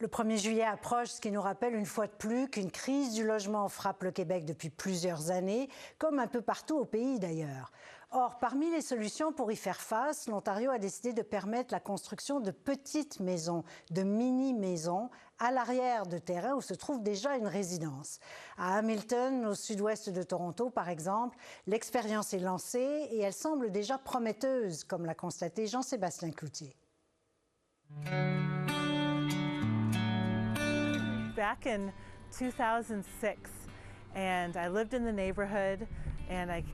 Le 1er juillet approche, ce qui nous rappelle une fois de plus qu'une crise du logement frappe le Québec depuis plusieurs années, comme un peu partout au pays d'ailleurs. Or, parmi les solutions pour y faire face, l'Ontario a décidé de permettre la construction de petites maisons, de mini-maisons, à l'arrière de terrains où se trouve déjà une résidence. À Hamilton, au sud-ouest de Toronto, par exemple, l'expérience est lancée et elle semble déjà prometteuse, comme l'a constaté Jean-Sébastien Cloutier. Back in 2006, and I lived in the neighborhood, and I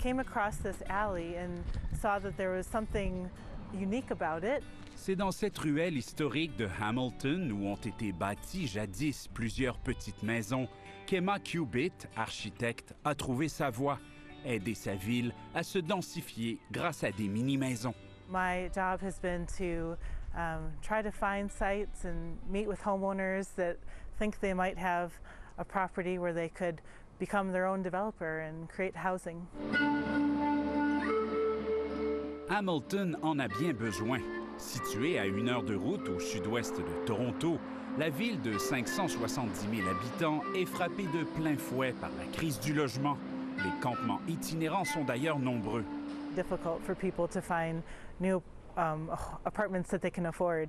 came across this alley and saw that there was something unique about it. C'est dans cette ruelle historique de Hamilton où ont été bâties jadis plusieurs petites maisons qu'Emma Cubitt, architecte, a trouvé sa voie, aider sa ville à se densifier grâce à des mini-maisons. My job has been to try to find sites and meet with homeowners that think they might have a property where they could become their own developer and create housing. Hamilton en a bien besoin. Située à 1 heure de route au sud-ouest de Toronto, la ville de 570 000 habitants est frappée de plein fouet par la crise du logement. Les campements itinérants sont d'ailleurs nombreux. Difficult for people to find new apartments that they can afford.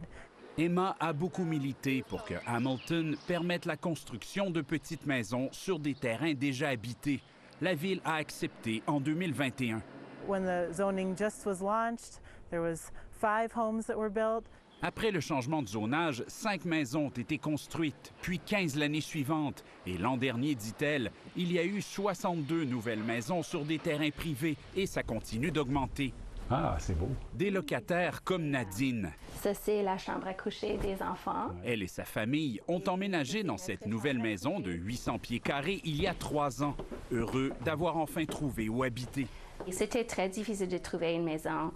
Emma a beaucoup milité pour que Hamilton permette la construction de petites maisons sur des terrains déjà habités. La ville a accepté en 2021. When the zoning just was launched, there was 5 homes that were built. Après le changement de zonage, 5 maisons ont été construites, puis 15 l'année suivante. Et l'an dernier, dit-elle, il y a eu 62 nouvelles maisons sur des terrains privés et ça continue d'augmenter. Ah, c'est beau. Des locataires comme Nadine. Ça, c'est la chambre à coucher des enfants. Elle et sa famille ont emménagé dans cette nouvelle maison de 800 pieds carrés il y a 3 ans, heureux d'avoir enfin trouvé où habiter. C'était très difficile de trouver une maison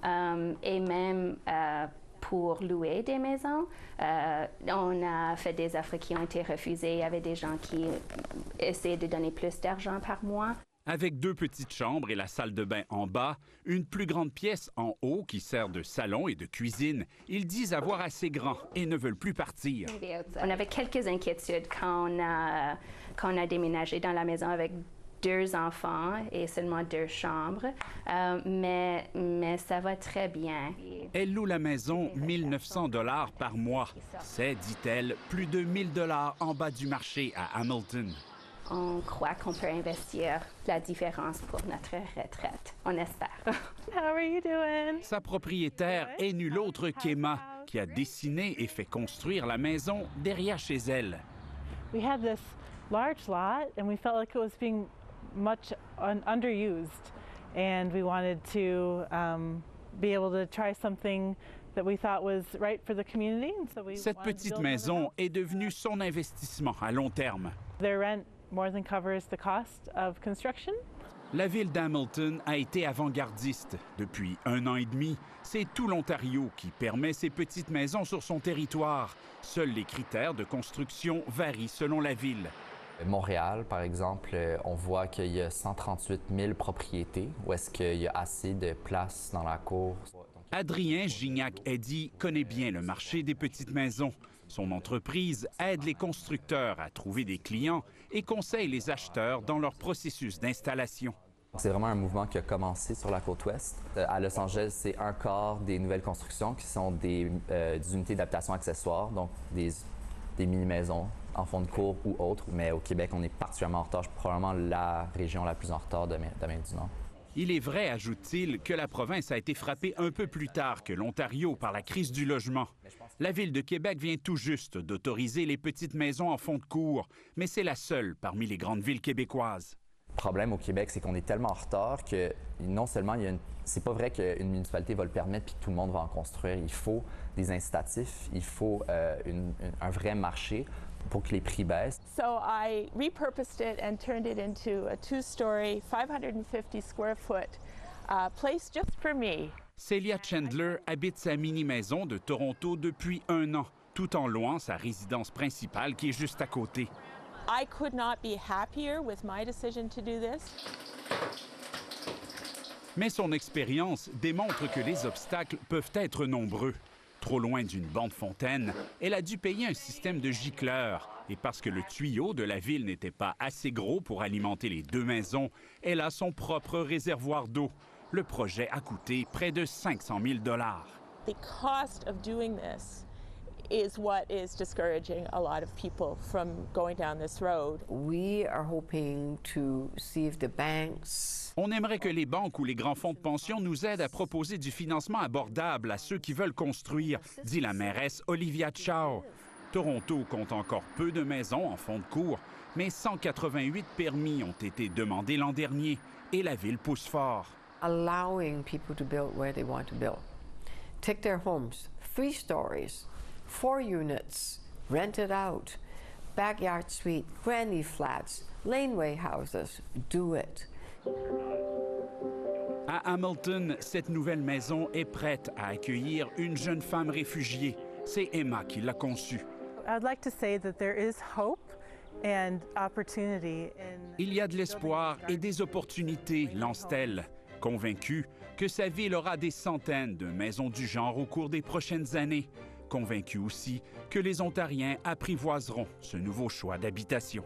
et même pour louer des maisons. On a fait des offres qui ont été refusées. Il y avait des gens qui essayaient de donner plus d'argent par mois. Avec 2 petites chambres et la salle de bain en bas, une plus grande pièce en haut qui sert de salon et de cuisine, ils disent avoir assez grand et ne veulent plus partir. On avait quelques inquiétudes quand on a déménagé dans la maison avec 2 enfants et seulement 2 chambres, mais ça va très bien. Elle loue la maison 1 900 $ par mois. C'est, dit-elle, plus de 1 000 $ en bas du marché à Hamilton. On croit qu'on peut investir la différence pour notre retraite. On espère. How are you doing? Sa propriétaire est nulle autre qu'Emma, qui a dessiné et fait construire la maison derrière chez elle. We had this large lot and we felt like it was being much underused, and we wanted to be able to try something that we thought was right for the community. And so we Cette petite maison est devenue son investissement à long terme. Their rent more than covers the cost of construction. La ville d'Hamilton a été avant-gardiste. Depuis 1 an et demi, c'est tout l'Ontario qui permet ces petites maisons sur son territoire. Seuls les critères de construction varient selon la ville. Montréal, par exemple, on voit qu'il y a 138 000 propriétés où est-ce qu'il y a assez de place dans la cour. Adrien Gignac-Eddy connaît bien le marché des petites maisons. Son entreprise aide les constructeurs à trouver des clients et conseille les acheteurs dans leur processus d'installation. C'est vraiment un mouvement qui a commencé sur la côte ouest. À Los Angeles, c'est 1/4 des nouvelles constructions qui sont des unités d'habitation accessoires, donc des mini-maisons en fond de cour ou autres. Mais au Québec, on est particulièrement en retard. Probablement la région la plus en retard d'Amérique du Nord. Il est vrai, ajoute-t-il, que la province a été frappée un peu plus tard que l'Ontario par la crise du logement. La Ville de Québec vient tout juste d'autoriser les petites maisons en fond de cour, mais c'est la seule parmi les grandes villes québécoises. Le problème au Québec, c'est qu'on est tellement en retard que non seulement c'est pas vrai qu'une municipalité va le permettre puis que tout le monde va en construire. Il faut des incitatifs, il faut un vrai marché pour que les prix baissent. So I repurposed it and turned it into a 2-story, 550 square foot place just for me. Celia Chandler habite sa mini-maison de Toronto depuis 1 an, tout en louant sa résidence principale qui est juste à côté. I could not be happier with my decision to do this. Mais son expérience démontre que les obstacles peuvent être nombreux. Trop loin d'une bande fontaine, elle a dû payer un système de gicleurs. Et parce que le tuyau de la ville n'était pas assez gros pour alimenter les 2 maisons, elle a son propre réservoir d'eau. Le projet a coûté près de 500 000 $. The cost of doing this is what is discouraging a lot of people from going down this road. We are hoping to see if the banks. On aimerait que les banques ou les grands fonds de pension nous aident à proposer du financement abordable à ceux qui veulent construire, dit la mairesse Olivia Chow. Toronto compte encore peu de maisons en fond de cours, mais 188 permis ont été demandés l'an dernier et la ville pousse fort. Allowing people to build where they want to build. Take their homes, 3 stories, 4 units, rent it out, backyard suite, granny flats, laneway houses, do it. À Hamilton, cette nouvelle maison est prête à accueillir une jeune femme réfugiée. C'est Emma qui l'a conçue. I'd like to say that there is hope and opportunity Il y a de l'espoir et des opportunités, lance-t-elle, convaincue que sa ville aura des centaines de maisons du genre au cours des prochaines années, convaincue aussi que les Ontariens apprivoiseront ce nouveau choix d'habitation.